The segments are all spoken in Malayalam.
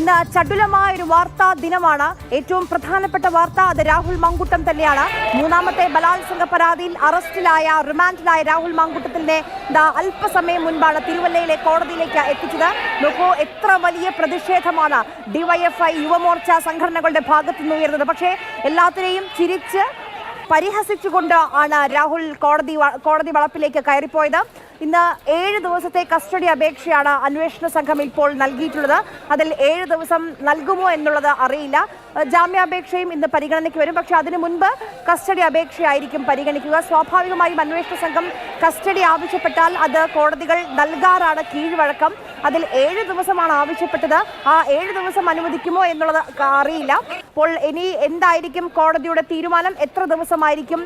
ഇന്ന് ചടുലമായ ഒരു വാർത്താ ദിനമാണ്. ഏറ്റവും പ്രധാനപ്പെട്ട വാർത്ത അത് രാഹുൽ മാങ്കൂട്ടം തന്നെയാണ്. മൂന്നാമത്തെ ബലാത്സംഗ പരാതിയിൽ അറസ്റ്റിലായ റിമാൻഡിലായ രാഹുൽ മാങ്കൂട്ടത്തിനെ അല്പസമയം മുൻപാണ് തിരുവല്ലയിലെ കോടതിയിലേക്ക് എത്തിച്ചത്. നോക്കൂ, എത്ര വലിയ പ്രതിഷേധമാണ് ഡിവൈഎഫ്ഐ യുവമോർച്ച സംഘടനകളുടെ ഭാഗത്തു നിന്ന് ഉയർന്നത്. പക്ഷേ എല്ലാത്തിനെയും ചിരിച്ച് പരിഹസിച്ചുകൊണ്ട് ആണ് രാഹുൽ കോടതി വളപ്പിലേക്ക് കയറിപ്പോയത്. ഇന്ന് 7 ദിവസത്തെ കസ്റ്റഡി അപേക്ഷയാണ് അന്വേഷണ സംഘം ഇപ്പോൾ നൽകിയിട്ടുള്ളത്. അതിൽ 7 ദിവസം നൽകുമോ എന്നുള്ളത് അറിയില്ല. ജാമ്യാപേക്ഷയും ഇന്ന് പരിഗണനയ്ക്ക് വരും. പക്ഷേ അതിനു മുൻപ് കസ്റ്റഡി അപേക്ഷയായിരിക്കും പരിഗണിക്കുക. സ്വാഭാവികമായും അന്വേഷണ സംഘം കസ്റ്റഡി ആവശ്യപ്പെട്ടാൽ അത് കോടതികൾ നൽകാറാണ് കീഴ്വഴക്കം. അതിൽ 7 ദിവസമാണ് ആവശ്യപ്പെട്ടത്. ആ 7 ദിവസം അനുവദിക്കുമോ എന്നുള്ളത് അറിയില്ല. അപ്പോൾ ഇനി എന്തായിരിക്കും കോടതിയുടെ തീരുമാനം? എത്ര ദിവസമായിരിക്കും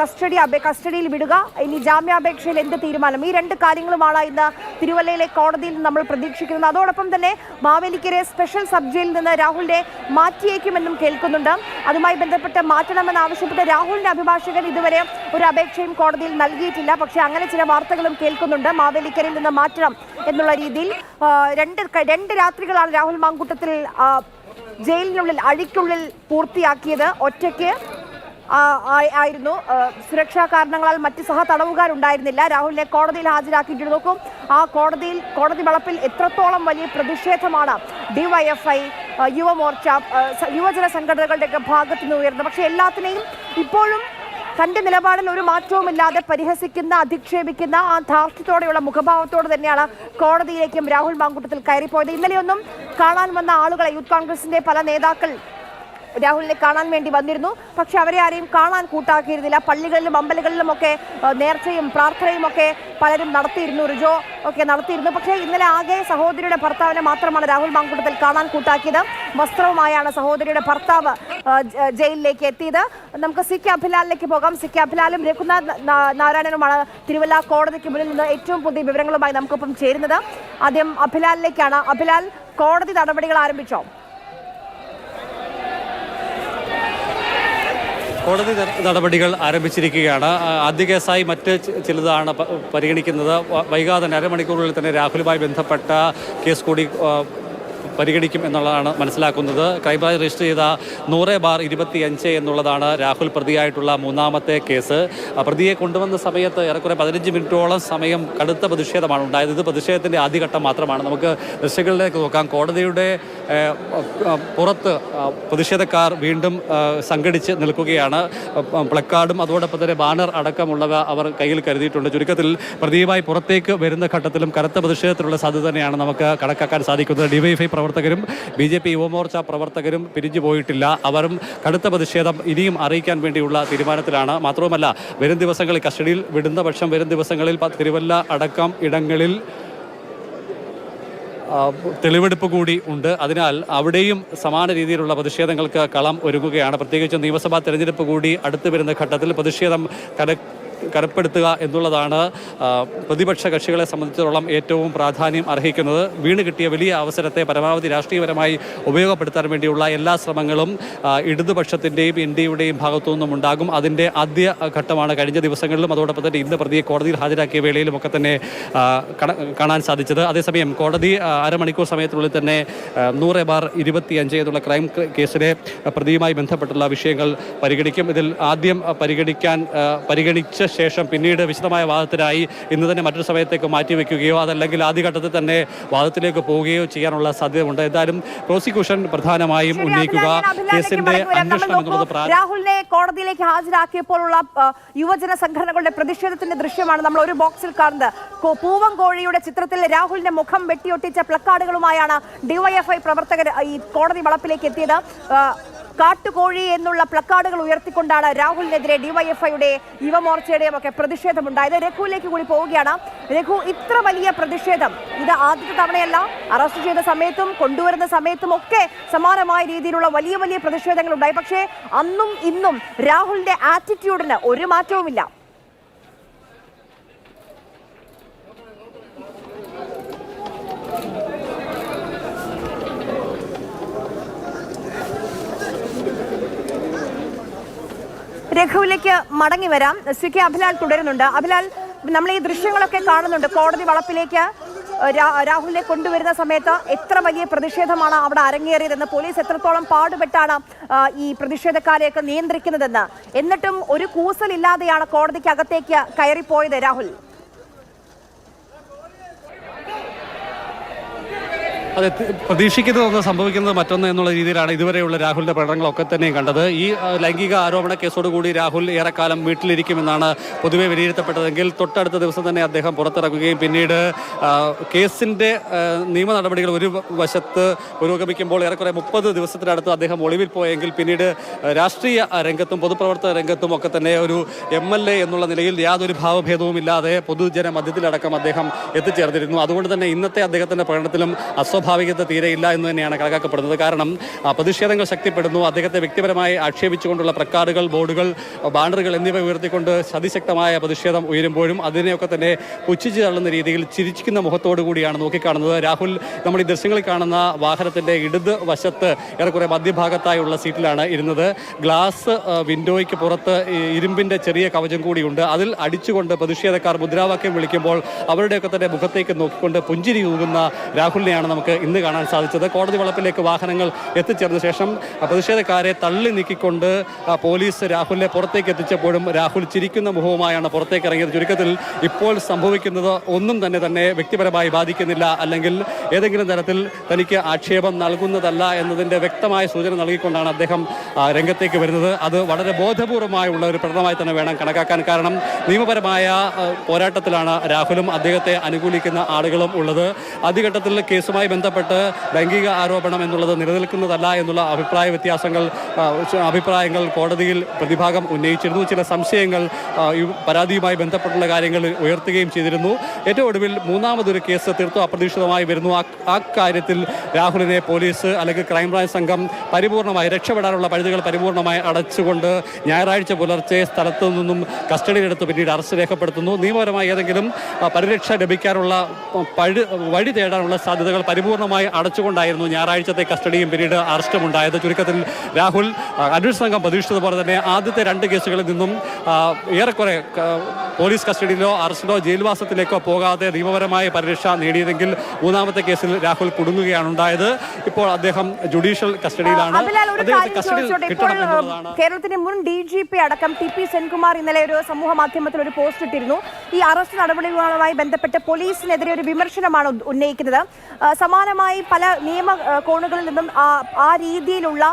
കസ്റ്റഡിയിൽ വിടുക? ഇനി ജാമ്യാപേക്ഷയിൽ എന്ത് തീരുമാനം? ഈ 2 കാര്യങ്ങളുമാണ് ഇന്ന് തിരുവല്ലയിലെ കോടതിയിൽ നമ്മൾ പ്രതീക്ഷിക്കുന്നത്. അതോടൊപ്പം തന്നെ മാവേലിക്കര സ്പെഷ്യൽ സബ് ജയിലിൽ നിന്ന് രാഹുലിനെ മാറ്റിയേക്കുമെന്നും കേൾക്കുന്നുണ്ട്. അതുമായി ബന്ധപ്പെട്ട് മാറ്റണമെന്ന് ആവശ്യപ്പെട്ട് രാഹുലിന്റെ അഭിഭാഷകൻ ഇതുവരെ ഒരു അപേക്ഷയും കോടതിയിൽ നൽകിയിട്ടില്ല. പക്ഷേ അങ്ങനെ ചില വാർത്തകളും കേൾക്കുന്നുണ്ട്. മാവേലിക്കരയിൽ നിന്ന് മാറ്റണം എന്നുള്ള രീതിയിൽ 2 രാത്രികളാണ് രാഹുൽ മാങ്കൂട്ടത്തിൽ ജയിലിനുള്ളിൽ അഴിക്കുള്ളിൽ പൂർത്തിയാക്കിയത്. ഒറ്റയ്ക്ക് ആയിരുന്നു. സുരക്ഷാ കാരണങ്ങളാൽ മറ്റ് തടവുകാരുണ്ടായിരുന്നില്ല. രാഹുലിനെ കോടതിയിൽ ഹാജരാക്കിയിട്ട് നോക്കും. ആ കോടതി വളപ്പിൽ എത്രത്തോളം വലിയ പ്രതിഷേധമാണ് ഡിവൈഎഫ്ഐ യുവമോർച്ച യുവജന സംഘടനകളുടെയൊക്കെ ഭാഗത്തു നിന്ന് ഉയർന്നത്. പക്ഷേ എല്ലാത്തിനെയും ഇപ്പോഴും തന്റെ നിലപാടിൽ ഒരു മാറ്റവുമില്ലാതെ പരിഹസിക്കുന്ന, അധിക്ഷേപിക്കുന്ന ആ ധാർഷ്ട്യത്തോടെയുള്ള മുഖഭാവത്തോട് തന്നെയാണ് കോടതിയിലേക്കും രാഹുൽ മാങ്കൂട്ടത്തിൽ കയറിപ്പോയത്. ഇന്നലെയൊന്നും കാണാൻ വന്ന ആളുകളെ യൂത്ത് കോൺഗ്രസിന്റെ പല നേതാക്കൾ രാഹുലിനെ കാണാൻ വേണ്ടി വന്നിരുന്നു. പക്ഷെ അവരെ ആരെയും കാണാൻ കൂട്ടാക്കിയിരുന്നില്ല. പള്ളികളിലും അമ്പലങ്ങളിലും ഒക്കെ നേർച്ചയും പ്രാർത്ഥനയും ഒക്കെ പലരും നടത്തിയിരുന്നു. റിജോ ഒക്കെ നടത്തിയിരുന്നു. പക്ഷേ ഇന്നലെ ആകെ സഹോദരിയുടെ ഭർത്താവിനെ മാത്രമാണ് രാഹുൽ മാങ്കൂട്ടത്തിൽ കാണാൻ കൂട്ടാക്കിയത്. വസ്ത്രവുമായാണ് സഹോദരിയുടെ ഭർത്താവ് ജയിലിലേക്ക് എത്തിയത്. നമുക്ക് സി കെ അഭിലാലിലേക്ക് പോകാം. സി കെ അഭിലാലും രഘുനാഥ് നാരായണനുമാണ് തിരുവല്ല കോടതിക്ക് മുന്നിൽ നിന്ന് ഏറ്റവും പുതിയ വിവരങ്ങളുമായി നമുക്കൊപ്പം ചേരുന്നത്. ആദ്യം അഭിലാലിലേക്കാണ്. അഭിലാൽ, കോടതി നടപടികൾ ആരംഭിച്ചോ? കോടതി നടപടികൾ ആരംഭിച്ചിരിക്കുകയാണ്. ആദ്യ കേസായി മറ്റ് ചിലതാണ് പരിഗണിക്കുന്നത്. വൈകാതെ തന്നെ അരമണിക്കൂറുകളിൽ തന്നെ രാഹുലുമായി ബന്ധപ്പെട്ട കേസ് കൂടി പരിഗണിക്കും എന്നുള്ളതാണ് മനസ്സിലാക്കുന്നത്. ക്രൈംബ്രാഞ്ച് രജിസ്റ്റർ ചെയ്ത 100/25 എന്നുള്ളതാണ് രാഹുൽ പ്രതിയായിട്ടുള്ള മൂന്നാമത്തെ കേസ്. പ്രതിയെ കൊണ്ടുവന്ന സമയത്ത് ഏറെക്കുറെ 15 മിനിറ്റോളം സമയം കടുത്ത പ്രതിഷേധമാണ് ഉണ്ടായത്. ഇത് പ്രതിഷേധത്തിൻ്റെ ആദ്യഘട്ടം മാത്രമാണ്. നമുക്ക് ദൃശ്യങ്ങളിലേക്ക് നോക്കാം. കോടതിയുടെ പുറത്ത് പ്രതിഷേധക്കാർ വീണ്ടും സംഘടിച്ച് നിൽക്കുകയാണ്. പ്ലക്കാർഡും അതോടൊപ്പം തന്നെ ബാനർ അടക്കമുള്ളവ അവർ കയ്യിൽ കരുതിയിട്ടുണ്ട്. ചുരുക്കത്തിൽ പ്രതിയുമായി പുറത്തേക്ക് വരുന്ന ഘട്ടത്തിലും കനത്ത പ്രതിഷേധത്തിലുള്ള സാധ്യത തന്നെയാണ് നമുക്ക് കണക്കാക്കാൻ സാധിക്കുന്നത്. ഡിവൈഎഫ്ഐ പ്രവർത്തകരും BJP യുവമോർച്ച പ്രവർത്തകരും പിരിഞ്ഞു പോയിട്ടില്ല. അവരും കടുത്ത പ്രതിഷേധം ഇനിയും അറിയിക്കാൻ വേണ്ടിയുള്ള തീരുമാനത്തിലാണ്. മാത്രവുമല്ല, വരും ദിവസങ്ങളിൽ കസ്റ്റഡിയിൽ വിടുന്ന പക്ഷം വരും ദിവസങ്ങളിൽ തിരുവല്ല അടക്കം ഇടങ്ങളിൽ തെളിവെടുപ്പ് കൂടി ഉണ്ട്. അതിനാൽ അവിടെയും സമാന രീതിയിലുള്ള പ്രതിഷേധങ്ങൾക്ക് കളം ഒരുങ്ങുകയാണ്. പ്രത്യേകിച്ച് നിയമസഭാ തെരഞ്ഞെടുപ്പ് കൂടി അടുത്ത് വരുന്ന ഘട്ടത്തിൽ പ്രതിഷേധം കരപ്പെടുത്തുക എന്നുള്ളതാണ് പ്രതിപക്ഷ കക്ഷികളെ സംബന്ധിച്ചിടത്തോളം ഏറ്റവും പ്രാധാന്യം അർഹിക്കുന്നത്. വീണ് കിട്ടിയ വലിയ അവസരത്തെ പരമാവധി രാഷ്ട്രീയപരമായി ഉപയോഗപ്പെടുത്താൻ വേണ്ടിയുള്ള എല്ലാ ശ്രമങ്ങളും ഇടതുപക്ഷത്തിൻ്റെയും NDAയുടെയും ഭാഗത്തു നിന്നും ഉണ്ടാകും. അതിൻ്റെ ആദ്യ ഘട്ടമാണ് കഴിഞ്ഞ ദിവസങ്ങളിലും അതോടൊപ്പം തന്നെ ഇന്ന് പ്രതിയെ കോടതിയിൽ ഹാജരാക്കിയ വേളയിലുമൊക്കെ തന്നെ കാണാൻ സാധിച്ചത്. അതേസമയം കോടതി അരമണിക്കൂർ സമയത്തിനുള്ളിൽ തന്നെ 100/25 എന്നുള്ള ക്രൈം കേസിലെ പ്രതിയുമായി ബന്ധപ്പെട്ടുള്ള വിഷയങ്ങൾ പരിഗണിക്കും. ഇതിൽ ആദ്യം പരിഗണിച്ച ശേഷം പിന്നീട് വിശദമായ വാദത്തിനായി ഇന്ന് തന്നെ മറ്റൊരു സമയത്തേക്ക് മാറ്റിവെക്കുകയോ അതല്ലെങ്കിൽ ആദ്യഘട്ടത്തിൽ തന്നെ വാദത്തിലേക്ക് പോവുകയോ ചെയ്യാനുള്ള സാധ്യതയുണ്ട്. എന്തായാലും പ്രോസിക്യൂഷൻ പ്രധാനമായും ഉന്നയിക്കുക കേസിന്റെ അന്വേഷണം എന്നുള്ളത്. രാഹുലിനെ കോടതിയിലേക്ക് ഹാജരാക്കിയപ്പോഴുള്ള യുവജന സംഘടനകളുടെ പ്രതിഷേധത്തിന്റെ ദൃശ്യമാണ് നമ്മൾ ഒരു ബോക്സിൽ കാണുന്നത്. പൂവങ്കോഴിയുടെ ചിത്രത്തിൽ രാഹുലിന്റെ മുഖം വെട്ടിയൊട്ടിച്ച പ്ലക്കാർഡുകളുമായാണ് ഡിവൈഎഫ്ഐ പ്രവർത്തകർ ഈ കോടതി വളപ്പിലേക്ക് എത്തിയത്. കാട്ടുകോഴി എന്നുള്ള പ്ലക്കാർഡുകൾ ഉയർത്തിക്കൊണ്ടാണ് രാഹുലിനെതിരെ ഡിവൈഎഫ്ഐയുടെ യുവമോർച്ചയുടെയും ഒക്കെ പ്രതിഷേധമുണ്ടായത്. രഘുവിലേക്ക് കൂടി പോവുകയാണ്. രഘു, ഇത്ര വലിയ പ്രതിഷേധം ഇത് ആദ്യത്തെ തവണയല്ല. അറസ്റ്റ് ചെയ്ത സമയത്തും കൊണ്ടുവരുന്ന സമയത്തും ഒക്കെ സമാനമായ രീതിയിലുള്ള വലിയ വലിയ പ്രതിഷേധങ്ങൾ ഉണ്ടായി. പക്ഷേ അന്നും ഇന്നും രാഹുലിന്റെ ആറ്റിറ്റ്യൂഡിന് ഒരു മാറ്റവുമില്ല. രഘുവിലേക്ക് മടങ്ങി വരാം. സി കെ അഭിലാൽ തുടരുന്നുണ്ട്. അഭിലാൽ, നമ്മൾ ഈ ദൃശ്യങ്ങളൊക്കെ കാണുന്നുണ്ട്. കോടതി വളപ്പിലേക്ക് രാഹുലിനെ കൊണ്ടുവരുന്ന സമയത്ത് എത്ര വലിയ പ്രതിഷേധമാണ് അവിടെ അരങ്ങേറിയതെന്ന്, പോലീസ് എത്രത്തോളം പാടുപെട്ടാണ് ഈ പ്രതിഷേധക്കാരെയൊക്കെ നിയന്ത്രിക്കുന്നതെന്ന്. എന്നിട്ടും ഒരു കൂസലില്ലാതെയാണ് കോടതിക്കകത്തേക്ക് കയറിപ്പോയത് രാഹുൽ. അതെ, പ്രതീക്ഷിക്കുന്നതൊന്ന് സംഭവിക്കുന്നത് മറ്റൊന്ന് എന്നുള്ള രീതിയിലാണ് ഇതുവരെയുള്ള രാഹുലിന്റെ പ്രകടനങ്ങളൊക്കെ തന്നെയും കണ്ടത്. ഈ ലൈംഗിക ആരോപണ കേസോടുകൂടി രാഹുൽ ഏറെക്കാലം വീട്ടിലിരിക്കുമെന്നാണ് പൊതുവെ വിലയിരുത്തപ്പെട്ടതെങ്കിൽ തൊട്ടടുത്ത ദിവസം തന്നെ അദ്ദേഹം പുറത്തിറങ്ങുകയും പിന്നീട് കേസിന്റെ നിയമ നടപടികൾ ഒരു വശത്ത് പുരോഗമിക്കുമ്പോൾ ഏറെക്കുറെ 30 ദിവസത്തിനടുത്ത് അദ്ദേഹം ഒളിവിൽ പോയെങ്കിൽ പിന്നീട് രാഷ്ട്രീയ രംഗത്തും പൊതുപ്രവർത്തക രംഗത്തും ഒക്കെ തന്നെ ഒരു MLA എന്നുള്ള നിലയിൽ യാതൊരു ഭാവഭേദവും ഇല്ലാതെ പൊതുജന മധ്യത്തിലടക്കം അദ്ദേഹം എത്തിച്ചേർന്നിരുന്നു. അതുകൊണ്ട് തന്നെ ഇന്നത്തെ അദ്ദേഹത്തിന്റെ പ്രകടനത്തിലും സ്വാഭാവികത തീരെയില്ല എന്ന് തന്നെയാണ് കണക്കാക്കപ്പെടുന്നത്. കാരണം പ്രതിഷേധങ്ങൾ ശക്തിപ്പെടുന്നു. അദ്ദേഹത്തെ വ്യക്തിപരമായി ആക്ഷേപിച്ചുകൊണ്ടുള്ള പ്ലക്കാർഡുകൾ, ബോർഡുകൾ, ബാനറുകൾ എന്നിവ ഉയർത്തിക്കൊണ്ട് അതിശക്തമായ പ്രതിഷേധം ഉയരുമ്പോഴും അതിനെയൊക്കെ തന്നെ പുച്ഛിച്ചു തള്ളുന്ന രീതിയിൽ ചിരിക്കുന്ന മുഖത്തോടു കൂടിയാണ് നോക്കിക്കാണുന്നത്. രാഹുൽ നമ്മൾ ഈ ദൃശ്യങ്ങളിൽ കാണുന്ന വാഹനത്തിന്റെ ഇടത് വശത്ത് ഏറെക്കുറെ മധ്യഭാഗത്തായുള്ള സീറ്റിലാണ് ഇരുന്നത്. ഗ്ലാസ് വിൻഡോയ്ക്ക് പുറത്ത് ഇരുമ്പിന്റെ ചെറിയ കവചം കൂടിയുണ്ട്. അതിൽ അടിച്ചുകൊണ്ട് പ്രതിഷേധക്കാർ മുദ്രാവാക്യം വിളിക്കുമ്പോൾ അവരുടെയൊക്കെ തന്നെ മുഖത്തേക്ക് നോക്കിക്കൊണ്ട് പുഞ്ചിരി തൂകുന്ന രാഹുലിനെയാണ് നമുക്ക് ഇന്ന് കാണാൻ സാധിച്ചത്. കോടതി വളപ്പിലേക്ക് വാഹനങ്ങൾ എത്തിച്ചേർന്ന ശേഷം പ്രതിഷേധക്കാരെ തള്ളി നീക്കിക്കൊണ്ട് പോലീസ് രാഹുലിനെ പുറത്തേക്ക് എത്തിച്ചപ്പോഴും രാഹുൽ ചിരിക്കുന്ന മുഖവുമായാണ് പുറത്തേക്ക് ഇറങ്ങിയത്. ചുരുക്കത്തിൽ ഇപ്പോൾ സംഭവിക്കുന്നത് ഒന്നും തന്നെ വ്യക്തിപരമായി ബാധിക്കുന്നില്ല, അല്ലെങ്കിൽ ഏതെങ്കിലും തരത്തിൽ തനിക്ക് ആക്ഷേപം നൽകുന്നതല്ല എന്നതിൻ്റെ വ്യക്തമായ സൂചന നൽകിക്കൊണ്ടാണ് അദ്ദേഹം രംഗത്തേക്ക് വരുന്നത്. അത് വളരെ ബോധപൂർവമായുള്ള ഒരു പ്രകടനമായി തന്നെ വേണം കണക്കാക്കാൻ. കാരണം നിയമപരമായ പോരാട്ടത്തിലാണ് രാഹുലും അദ്ദേഹത്തെ അനുകൂലിക്കുന്ന ആളുകളും ഉള്ളത്. ആദ്യഘട്ടത്തിൽ കേസുമായി ബന്ധപ്പെട്ട് ലൈംഗിക ആരോപണം എന്നുള്ളത് നിലനിൽക്കുന്നതല്ല എന്നുള്ള അഭിപ്രായങ്ങൾ കോടതിയിൽ പ്രതിഭാഗം ഉന്നയിച്ചിരുന്നു. ചില സംശയങ്ങൾ പരാതിയുമായി ബന്ധപ്പെട്ടുള്ള കാര്യങ്ങൾ ഉയർത്തുകയും ചെയ്തിരുന്നു. ഏറ്റവും ഒടുവിൽ മൂന്നാമതൊരു കേസ് തീർത്തും അപ്രതീക്ഷിതമായി വരുന്നു. ആ കാര്യത്തിൽ രാഹുലിനെ പോലീസ് അല്ലെങ്കിൽ ക്രൈംബ്രാഞ്ച് സംഘം പരിപൂർണമായി രക്ഷപ്പെടാനുള്ള പഴുതുകൾ പരിപൂർണമായി അടച്ചുകൊണ്ട് ഞായറാഴ്ച പുലർച്ചെ സ്ഥലത്തു നിന്നും കസ്റ്റഡിയിലെടുത്ത് പിന്നീട് അറസ്റ്റ് രേഖപ്പെടുത്തുന്നു. നിയമപരമായി ഏതെങ്കിലും പരിരക്ഷ ലഭിക്കാനുള്ള വഴി തേടാനുള്ള സാധ്യതകൾ പരിപൂർണമായി അടച്ചുകൊണ്ടായിരുന്നു ഞായറാഴ്ചത്തെ കസ്റ്റഡിയും പിന്നീട് അറസ്റ്റും ഉണ്ടായത്. ചുരുക്കത്തിൽ രാഹുൽ അന്വേഷണ സംഘം പ്രതീക്ഷിച്ചതുപോലെ തന്നെ ആദ്യത്തെ 2 കേസുകളിൽ നിന്നും ഏറെക്കുറെ പോലീസ് കസ്റ്റഡിയിലോ അറസ്റ്റിലോ ജയിൽവാസത്തിലേക്കോ പോകാതെ നിയമപരമായ പരിരക്ഷ നേടിയതെങ്കിൽ മൂന്നാമത്തെ കേസിൽ രാഹുൽ കുടുങ്ങുകയാണ് ഉണ്ടായത്. ഇപ്പോൾ അദ്ദേഹം ജുഡീഷ്യൽ കസ്റ്റഡിയിലാണ്. കേരളത്തിന്റെ മുൻ DGP അടക്കം TP സെൻകുമാർ ഇന്നലെ ഒരു സമൂഹ മാധ്യമത്തിൽ ഒരു പോസ്റ്റ് ഇട്ടിരുന്നു. ഈ അറസ്റ്റ് നടപടികളുമായി ബന്ധപ്പെട്ട് പോലീസിനെതിരെ ഒരു വിമർശനമാണ് ഉന്നയിക്കുന്നത്. സമാനമായി പല നിയമ കോണുകളിൽ നിന്നും ആ രീതിയിലുള്ള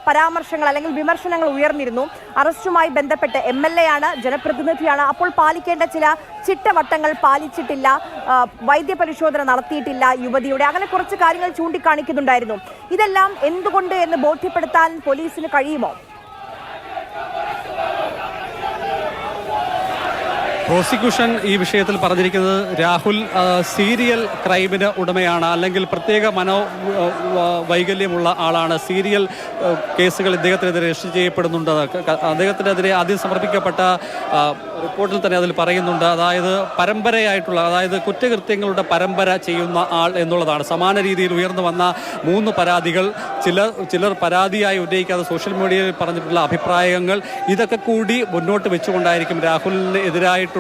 പരാമർശങ്ങൾ അല്ലെങ്കിൽ വിമർശനങ്ങൾ ഉയർന്നിരുന്നു. അറസ്റ്റുമായി ബന്ധപ്പെട്ട് MLA ആണ്, ജനപ്രതിനിധിയാണ്, അപ്പോൾ പാലിക്കേണ്ട ചില ചിട്ടവട്ടങ്ങൾ പാലിച്ചിട്ടില്ല, വൈദ്യപരിശോധന നടത്തിയിട്ടില്ല യുവതിയുടെ, അങ്ങനെ കുറച്ച് കാര്യങ്ങൾ ചൂണ്ടിക്കാണിക്കുന്നുണ്ടായിരുന്നു. ഇതെല്ലാം എന്തുകൊണ്ട് എന്ന് ബോധ്യപ്പെടുത്താൻ പോലീസിന് കഴിയുമോ? പ്രോസിക്യൂഷൻ ഈ വിഷയത്തിൽ പറഞ്ഞിരിക്കുന്നത് രാഹുൽ സീരിയൽ ക്രൈമിന് ഉടമയാണ്, അല്ലെങ്കിൽ പ്രത്യേക മനോവൈകല്യമുള്ള ആളാണ്. സീരിയൽ കേസുകൾ ഇദ്ദേഹത്തിനെതിരെ രജിസ്റ്റർ ചെയ്യപ്പെടുന്നുണ്ട്. അദ്ദേഹത്തിനെതിരെ ആദ്യം സമർപ്പിക്കപ്പെട്ട റിപ്പോർട്ടിൽ തന്നെ അതിൽ പറയുന്നുണ്ട്. അതായത് അതായത് കുറ്റകൃത്യങ്ങളുടെ പരമ്പര ചെയ്യുന്ന ആൾ എന്നുള്ളതാണ്. സമാന രീതിയിൽ ഉയർന്നു വന്ന 3 പരാതികൾ, ചിലർ പരാതിയായി ഉന്നയിക്കാതെ സോഷ്യൽ മീഡിയയിൽ പറഞ്ഞിട്ടുള്ള അഭിപ്രായങ്ങൾ, ഇതൊക്കെ കൂടി മുന്നോട്ട് വെച്ചുകൊണ്ടായിരിക്കും രാഹുലിന് എതിരായിട്ടുള്ള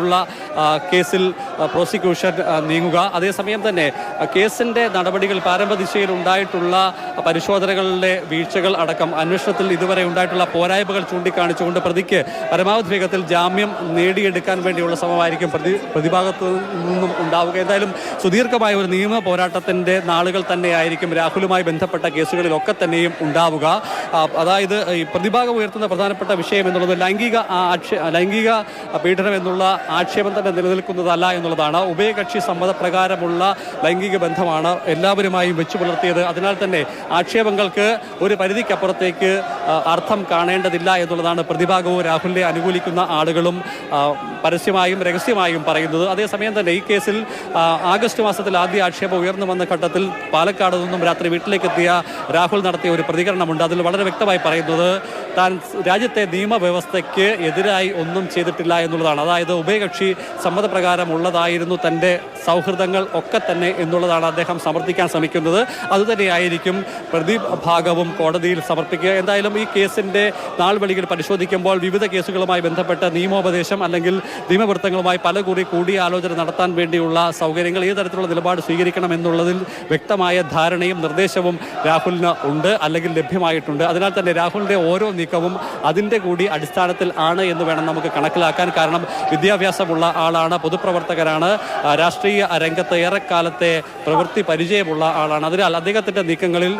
കേസിൽ പ്രോസിക്യൂഷൻ നീങ്ങുക. അതേസമയം തന്നെ കേസിന്റെ നടപടികൾ പ്രാരംഭ ദിശയിൽ ഉണ്ടായിട്ടുള്ള പരിശോധനകളുടെ വീഴ്ചകൾ അടക്കം അന്വേഷണത്തിൽ ഇതുവരെ ഉണ്ടായിട്ടുള്ള പോരായ്മകൾ ചൂണ്ടിക്കാണിച്ചുകൊണ്ട് പ്രതിക്ക് പരമാവധി വേഗത്തിൽ ജാമ്യം നേടിയെടുക്കാൻ വേണ്ടിയുള്ള ശ്രമമായിരിക്കും പ്രതിഭാഗത്തു നിന്നും ഉണ്ടാവുക. എന്തായാലും സുദീർഘമായ ഒരു നിയമ പോരാട്ടത്തിന്റെ നാളുകൾ തന്നെയായിരിക്കും രാഹുലുമായി ബന്ധപ്പെട്ട കേസുകളിലൊക്കെ തന്നെയും ഉണ്ടാവുക. അതായത് ഈ പ്രതിഭാഗം ഉയർത്തുന്ന പ്രധാനപ്പെട്ട വിഷയം എന്നുള്ളത് ലൈംഗിക പീഡനം എന്നുള്ള ആക്ഷേപം തന്നെ നിലനിൽക്കുന്നതല്ല എന്നുള്ളതാണ്. ഉഭയകക്ഷി സമ്മതപ്രകാരമുള്ള ലൈംഗിക ബന്ധമാണ് എല്ലാവരുമായും വെച്ചു പുലർത്തിയത്. അതിനാൽ തന്നെ ആക്ഷേപങ്ങൾക്ക് ഒരു പരിധിക്കപ്പുറത്തേക്ക് അർത്ഥം കാണേണ്ടതില്ല എന്നുള്ളതാണ് പ്രതിഭാഗവും രാഹുലിനെ അനുകൂലിക്കുന്ന ആളുകളും പരസ്യമായും രഹസ്യമായും പറയുന്നത്. അതേസമയം തന്നെ ഈ കേസിൽ ആഗസ്റ്റ് മാസത്തിൽ ആദ്യ ആക്ഷേപം ഉയർന്നു വന്ന ഘട്ടത്തിൽ പാലക്കാട് നിന്നും രാത്രി വീട്ടിലേക്കെത്തിയ രാഹുൽ നടത്തിയ ഒരു പ്രതികരണമുണ്ട്. അതിൽ വളരെ വ്യക്തമായി പറയുന്നത് താൻ രാജ്യത്തെ നിയമവ്യവസ്ഥയ്ക്ക് എതിരായി ഒന്നും ചെയ്തിട്ടില്ല എന്നുള്ളതാണ്. അതായത് ഉഭയകക്ഷി സമ്മതപ്രകാരമുള്ളതായിരുന്നു തൻ്റെ സൗഹൃദങ്ങൾ ഒക്കെ തന്നെ എന്നുള്ളതാണ് അദ്ദേഹം സമർത്ഥിക്കാൻ ശ്രമിക്കുന്നത്. അതുതന്നെയായിരിക്കും പ്രതിഭാഗവും കോടതിയിൽ സമർപ്പിക്കുക. എന്തായാലും ഈ കേസിൻ്റെ നാൾവഴികൾ പരിശോധിക്കുമ്പോൾ വിവിധ കേസുകളുമായി ബന്ധപ്പെട്ട് നിയമോപദേശം അല്ലെങ്കിൽ നിയമവൃത്തങ്ങളുമായി പലകുറി കൂടിയാലോചന നടത്താൻ വേണ്ടിയുള്ള സൗകര്യങ്ങൾ, ഏത് തരത്തിലുള്ള നിലപാട് സ്വീകരിക്കണം എന്നുള്ളതിൽ വ്യക്തമായ ധാരണയും നിർദ്ദേശവും രാഹുലിന് ഉണ്ട്, അല്ലെങ്കിൽ ലഭ്യമായിട്ടുണ്ട്. അതിനാൽ തന്നെ രാഹുലിൻ്റെ ഓരോ നീക്കവും അതിൻ്റെ കൂടി അടിസ്ഥാനത്തിൽ ആണ് എന്ന് വേണം നമുക്ക് കണക്കിലാക്കാൻ. കാരണം വിദ്യാഭ്യാസമുള്ള ആളാണ്, പൊതുപ്രവർത്തകരാണ്, രാഷ്ട്രീയ രംഗത്ത് ഏറെക്കാലത്തെ പ്രവൃത്തി പരിചയമുള്ള ആളാണ്. അതിനാൽ അദ്ദേഹത്തിൻ്റെ നീക്കങ്ങളിൽ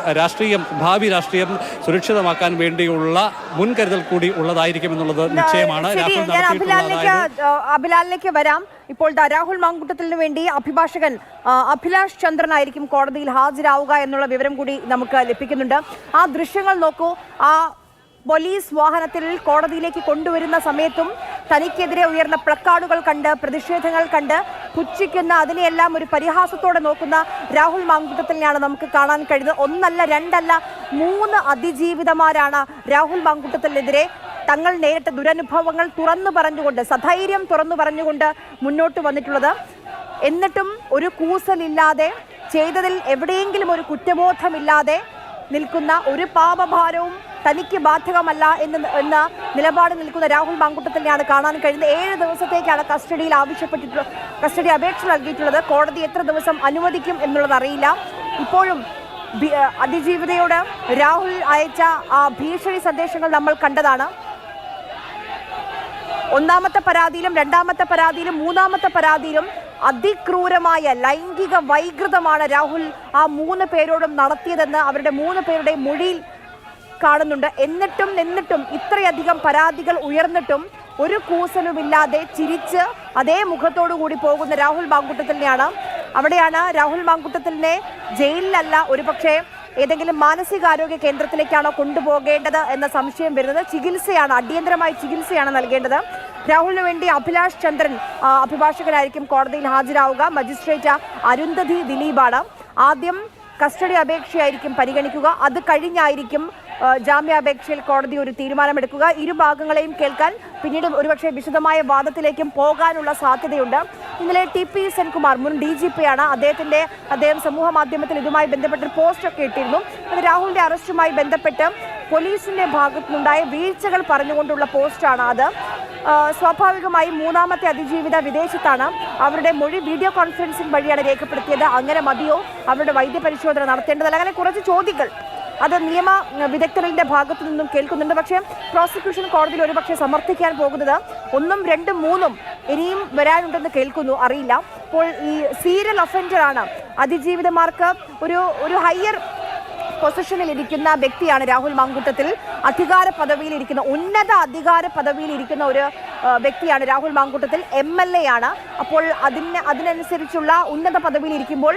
ഭാവി രാഷ്ട്രീയം സുരക്ഷിതമാക്കാൻ വേണ്ടിയുള്ള മുൻകരുതൽ കൂടി ഉള്ളതായിരിക്കും എന്നുള്ളത് നിശ്ചയമാണ്. അഭിലാലിലേക്ക് വരാം. ഇപ്പോൾ രാഹുൽ മാങ്കൂട്ടത്തിന് വേണ്ടി അഭിഭാഷകൻ അഭിലാഷ് ചന്ദ്രനായിരിക്കും കോടതിയിൽ ഹാജരാവുക എന്നുള്ള വിവരം കൂടി നമുക്ക് ലഭിക്കുന്നുണ്ട്. ആ ദൃശ്യങ്ങൾ നോക്കൂ. ആ പോലീസ് വാഹനത്തിൽ കോടതിയിലേക്ക് കൊണ്ടുവരുന്ന സമയത്തും തനിക്കെതിരെ ഉയർന്ന പ്ലക്കാർഡുകൾ കണ്ട്, പ്രതിഷേധങ്ങൾ കണ്ട് പുച്ഛിക്കുന്ന, അതിനെയെല്ലാം ഒരു പരിഹാസത്തോടെ നോക്കുന്ന രാഹുൽ മാങ്കൂട്ടത്തിനെയാണ് നമുക്ക് കാണാൻ കഴിയുന്നത്. ഒന്നല്ല, രണ്ടല്ല, 3 അതിജീവിതമാരാണ് രാഹുൽ മാങ്കൂട്ടത്തിനെതിരെ തങ്ങൾ നേരിട്ട ദുരനുഭവങ്ങൾ തുറന്നു പറഞ്ഞുകൊണ്ട്, സധൈര്യം തുറന്നു പറഞ്ഞുകൊണ്ട് മുന്നോട്ട് വന്നിട്ടുള്ളത്. എന്നിട്ടും ഒരു കൂസലില്ലാതെ, ചെയ്തതിൽ എവിടെയെങ്കിലും ഒരു കുറ്റബോധമില്ലാതെ നിൽക്കുന്ന, ഒരു പാപഭാരവും തനിക്ക് ബാധകമല്ല എന്ന നിലപാട് നിൽക്കുന്ന രാഹുൽ മാങ്കൂട്ടത്തിനെയാണ് കാണാൻ കഴിയുന്നത്. 7 ദിവസത്തേക്കാണ് കസ്റ്റഡി അപേക്ഷ നൽകിയിട്ടുള്ളത്. കോടതി എത്ര ദിവസം അനുവദിക്കും എന്നുള്ളത് അറിയില്ല. ഇപ്പോഴും അതിജീവിതയോട് രാഹുൽ അയച്ച ആ ഭീഷണി സന്ദേശങ്ങൾ നമ്മൾ കണ്ടതാണ്. 1ാമത്തെ പരാതിയിലും 2ാമത്തെ പരാതിയിലും 3ാമത്തെ പരാതിയിലും അതിക്രൂരമായ ലൈംഗിക വൈകൃതമാണ് രാഹുൽ ആ 3 പേരോടും നടത്തിയതെന്ന് അവരുടെ 3 പേരുടെ മൊഴിയിൽ കാണുന്നുണ്ട്. എന്നിട്ടും ഇത്രയധികം പരാതികൾ ഉയർന്നിട്ടും ഒരു കൂസലുമില്ലാതെ ചിരിച്ച് അതേ മുഖത്തോടു കൂടി പോകുന്ന രാഹുൽ മാങ്കൂട്ടത്തിനെയാണ്. അവിടെയാണ് രാഹുൽ മാങ്കൂട്ടത്തിനെ ജയിലിലല്ല, ഒരുപക്ഷെ ഏതെങ്കിലും മാനസികാരോഗ്യ കേന്ദ്രത്തിലേക്കാണോ കൊണ്ടുപോകേണ്ടത് എന്ന സംശയം വരുന്നത്. ചികിത്സയാണ്, അടിയന്തരമായ ചികിത്സയാണ് നൽകേണ്ടത്. രാഹുലിന് വേണ്ടി അഭിലാഷ് ചന്ദ്രൻ അഭിഭാഷകനായിരിക്കും കോടതിയിൽ ഹാജരാവുക. മജിസ്ട്രേറ്റ് അരുന്ധതി ദിലീപാണ്. ആദ്യം കസ്റ്റഡി അപേക്ഷയായിരിക്കും പരിഗണിക്കുക. അത് കഴിഞ്ഞായിരിക്കും ജാമ്യാപേക്ഷയിൽ കോടതി ഒരു തീരുമാനമെടുക്കുക. ഇരുഭാഗങ്ങളെയും കേൾക്കാൻ പിന്നീട് ഒരുപക്ഷെ വിശദമായ വാദത്തിലേക്കും പോകാനുള്ള സാധ്യതയുണ്ട്. ഇന്നലെ TP സെൻകുമാർ, മുൻ DGP ആണ്, അദ്ദേഹം സമൂഹ മാധ്യമത്തിൽ ഇതുമായി ബന്ധപ്പെട്ടൊരു പോസ്റ്റൊക്കെ ഇട്ടിരുന്നു. അത് രാഹുലിന്റെ അറസ്റ്റുമായി ബന്ധപ്പെട്ട് പോലീസിന്റെ ഭാഗത്തുനിന്നുണ്ടായ വീഴ്ചകൾ പറഞ്ഞുകൊണ്ടുള്ള പോസ്റ്റാണ് അത്. സ്വാഭാവികമായും 3ാമത്തെ അതിജീവിത വിദേശത്താണ്. അവരുടെ മൊഴി വീഡിയോ കോൺഫറൻസിംഗ് വഴിയാണ് രേഖപ്പെടുത്തിയത്. അങ്ങനെ മതിയോ? അവരുടെ വൈദ്യപരിശോധന നടത്തേണ്ടതല്ല, അങ്ങനെ കുറച്ച് ചോദ്യങ്ങൾ അത് നിയമ വിദഗ്ധരുടെ ഭാഗത്തു നിന്നും കേൾക്കുന്നുണ്ട്. പക്ഷേ പ്രോസിക്യൂഷൻ കോടതിയിൽ ഒരുപക്ഷെ സമർത്ഥിക്കാൻ പോകുന്നത് 1ഉം 2ഉം 3ഉം ഇനിയും വരാനുണ്ടെന്ന് കേൾക്കുന്നു, അറിയില്ല. അപ്പോൾ ഈ സീരിയൽ ഒഫൻഡറാണ്, അതിജീവിതമാർക്ക് ഒരു ഹയർ പൊസിഷനിൽ ഇരിക്കുന്ന വ്യക്തിയാണ് രാഹുൽ മാങ്കൂട്ടത്തിൽ. ഉന്നത അധികാര പദവിയിൽ ഇരിക്കുന്ന ഒരു വ്യക്തിയാണ് രാഹുൽ മാങ്കൂട്ടത്തിൽ. MLA ആണ്. അപ്പോൾ അതിനനുസരിച്ചുള്ള ഉന്നത പദവിയിൽ ഇരിക്കുമ്പോൾ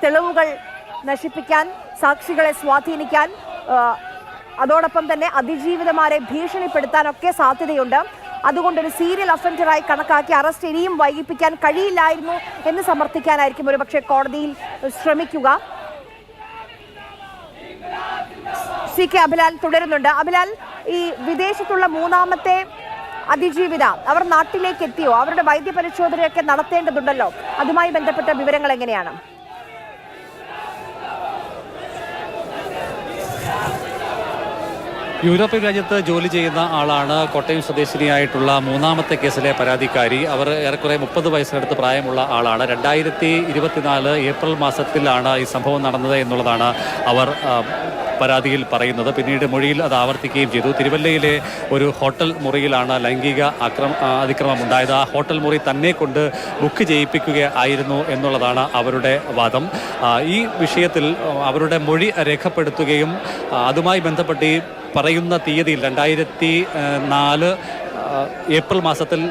തെളിവുകൾ നശിപ്പിക്കാൻ, സാക്ഷികളെ സ്വാധീനിക്കാൻ, അതോടൊപ്പം തന്നെ അതിജീവിതമാരെ ഭീഷണിപ്പെടുത്താനൊക്കെ സാധ്യതയുണ്ട്. അതുകൊണ്ടൊരു സീരിയൽ ഒഫൻഡറായി കണക്കാക്കി അറസ്റ്റ് ഇനിയും വൈകിപ്പിക്കാൻ കഴിയില്ലായിരുന്നു എന്ന് സമർത്ഥിക്കാനായിരിക്കും ഒരുപക്ഷെ കോടതിയിൽ ശ്രമിക്കുക. CK അഭിലാൽ തുടരുന്നുണ്ട്. അഭിലാൽ, ഈ വിദേശത്തുള്ള 3ാമത്തെ അതിജീവിത അവർ നാട്ടിലേക്ക് എത്തിയോ? അവരുടെ വൈദ്യപരിശോധനയൊക്കെ നടത്തേണ്ടതുണ്ടല്ലോ. അതുമായി ബന്ധപ്പെട്ട വിവരങ്ങൾ എങ്ങനെയാണ്? യൂറോപ്യൻ രാജ്യത്ത് ജോലി ചെയ്യുന്ന ആളാണ് കോട്ടയം സ്വദേശിനിയായിട്ടുള്ള 3ാമത്തെ കേസിലെ പരാതിക്കാരി. അവർ ഏറെക്കുറെ 30 വയസ്സിനടുത്ത് പ്രായമുള്ള ആളാണ്. 2024 ഏപ്രിൽ മാസത്തിലാണ് ഈ സംഭവം നടന്നത് എന്നുള്ളതാണ് അവർ പരാതിയിൽ പറയുന്നത്. പിന്നീട് മൊഴിയിൽ അത് ആവർത്തിക്കുകയും ചെയ്തു. തിരുവല്ലയിലെ ഒരു ഹോട്ടൽ മുറിയിലാണ് ലൈംഗിക അതിക്രമം ഉണ്ടായത്. ആ ഹോട്ടൽ മുറി തന്നെ കൊണ്ട് ബുക്ക് ചെയ്യിപ്പിക്കുകയായിരുന്നു എന്നുള്ളതാണ് അവരുടെ വാദം. ഈ വിഷയത്തിൽ അവരുടെ മൊഴി രേഖപ്പെടുത്തുകയും അതുമായി ബന്ധപ്പെട്ട് ഈ പറയുന്ന തീയതിയിൽ 2004 ഏപ്രിൽ മാസത്തിൽ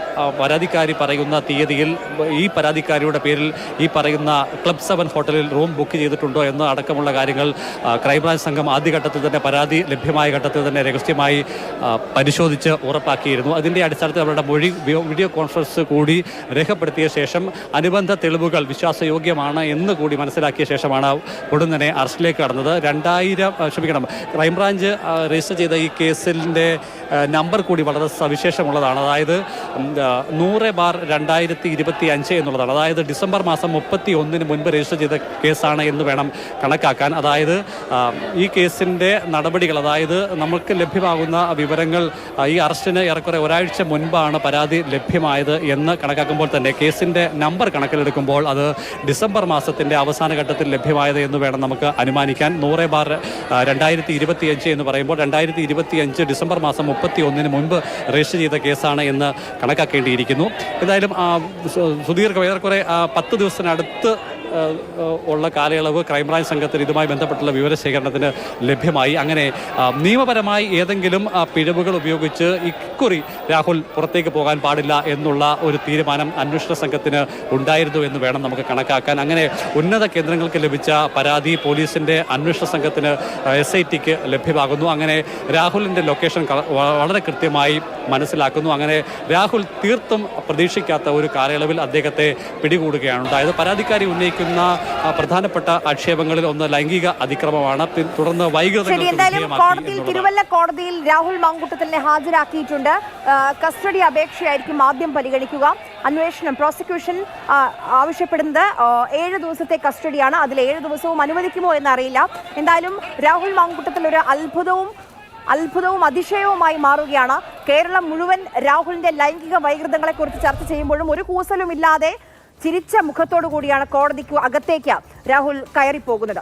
പരാതിക്കാരി പറയുന്ന തീയതിയിൽ ഈ പരാതിക്കാരിയുടെ പേരിൽ ഈ പറയുന്ന ക്ലബ് 7 ഹോട്ടലിൽ റൂം ബുക്ക് ചെയ്തിട്ടുണ്ടോ എന്ന് അടക്കമുള്ള കാര്യങ്ങൾ ക്രൈംബ്രാഞ്ച് സംഘം ആദ്യഘട്ടത്തിൽ തന്നെ പരാതി ലഭ്യമായ ഘട്ടത്തിൽ തന്നെ രഹസ്യമായി പരിശോധിച്ച് ഉറപ്പാക്കിയിരുന്നു. അതിൻ്റെ അടിസ്ഥാനത്തിൽ അവരുടെ മൊഴി വീഡിയോ കോൺഫറൻസ് കൂടി രേഖപ്പെടുത്തിയ ശേഷം അനുബന്ധ തെളിവുകൾ വിശ്വാസയോഗ്യമാണ് എന്ന് കൂടി മനസ്സിലാക്കിയ ശേഷമാണ് ഉടൻ തന്നെ അറസ്റ്റിലേക്ക് കടന്നത്. ക്രൈംബ്രാഞ്ച് രജിസ്റ്റർ ചെയ്ത ഈ കേസിൻ്റെ നമ്പർ കൂടി വളരെ സവിശേഷമുള്ളതാണ്. അതായത് 100/2025 എന്നുള്ളതാണ്. അതായത് ഡിസംബർ മാസം 31 മുൻപ് രജിസ്റ്റർ ചെയ്ത കേസാണ് എന്ന് വേണം കണക്കാക്കാൻ. അതായത് ഈ കേസിൻ്റെ നടപടികൾ, അതായത് നമുക്ക് ലഭ്യമാകുന്ന വിവരങ്ങൾ ഈ അറസ്റ്റിന് ഏറെക്കുറെ ഒരാഴ്ച മുൻപാണ് പരാതി ലഭ്യമായത് എന്ന് കണക്കാക്കുമ്പോൾ തന്നെ കേസിൻ്റെ നമ്പർ കണക്കിലെടുക്കുമ്പോൾ അത് ഡിസംബർ മാസത്തിൻ്റെ അവസാന ഘട്ടത്തിൽ ലഭ്യമായത് എന്ന് വേണം നമുക്ക് അനുമാനിക്കാൻ. 100/2025 എന്ന് പറയുമ്പോൾ 2025 ഡിസംബർ മാസം 31 മുൻപ് രജിസ്റ്റർ ചെയ്ത കേസാണ് എന്ന് കണക്കാക്കേണ്ടിയിരിക്കുന്നു. എന്തായാലും ഏറെക്കുറെ 10 ദിവസത്തിനടുത്ത് ഉള്ള കാലയളവ് ക്രൈംബ്രാഞ്ച് സംഘത്തിന് ഇതുമായി ബന്ധപ്പെട്ടുള്ള വിവരശേഖരണത്തിന് ലഭ്യമായി. അങ്ങനെ നിയമപരമായി ഏതെങ്കിലും പിഴവുകൾ ഉപയോഗിച്ച് ഇക്കുറി രാഹുൽ പുറത്തേക്ക് പോകാൻ പാടില്ല എന്നുള്ള ഒരു തീരുമാനം അന്വേഷണ സംഘത്തിന് ഉണ്ടായിരുന്നു എന്ന് വേണം നമുക്ക് കണക്കാക്കാൻ. അങ്ങനെ ഉന്നത കേന്ദ്രങ്ങൾക്ക് ലഭിച്ച പരാതി പോലീസിൻ്റെ അന്വേഷണ സംഘത്തിന് SITക്ക് ലഭ്യമാകുന്നു. അങ്ങനെ രാഹുലിൻ്റെ ലൊക്കേഷൻ വളരെ കൃത്യമായി മനസ്സിലാക്കുന്നു. അങ്ങനെ രാഹുൽ തീർത്തും പ്രതീക്ഷിക്കാത്ത ഒരു കാലയളവിൽ അദ്ദേഹത്തെ പിടികൂടുകയാണ് ഉണ്ടായത്. പരാതിക്കാരി ഉന്നയിക്കുന്ന പ്രധാനപ്പെട്ട ആക്ഷേപങ്ങളിൽ ഒന്ന് ലൈംഗിക അതിക്രമമാണ്. തുടർന്ന് തിരുവല്ല കോടതിയിൽ രാഹുൽ മാങ്കൂട്ടത്തിലിനെ ഹാജരാക്കിയിട്ടുണ്ട്. കസ്റ്റഡി അപേക്ഷയായിരിക്കും ആദ്യം പരിഗണിക്കുക. അന്വേഷണം പ്രോസിക്യൂഷൻ ആവശ്യപ്പെടുന്നത് 7 ദിവസത്തെ കസ്റ്റഡിയാണ്. അതിൽ 7 ദിവസവും അനുവദിക്കുമോ എന്നറിയില്ല. എന്തായാലും രാഹുൽ മാങ്കൂട്ടത്തിൽ ഒരു അത്ഭുതവും അതിശയവുമായി മാറുകയാണ്. കേരളം മുഴുവൻ രാഹുലിന്റെ ലൈംഗിക വൈകൃതങ്ങളെക്കുറിച്ച് ചർച്ച ചെയ്യുമ്പോഴും ഒരു കൂസലും ഇല്ലാതെ ചിരിച്ച മുഖത്തോടു കൂടിയാണ് കോടതിക്ക് അകത്തേക്ക് രാഹുൽ കയറിപ്പോകുന്നത്.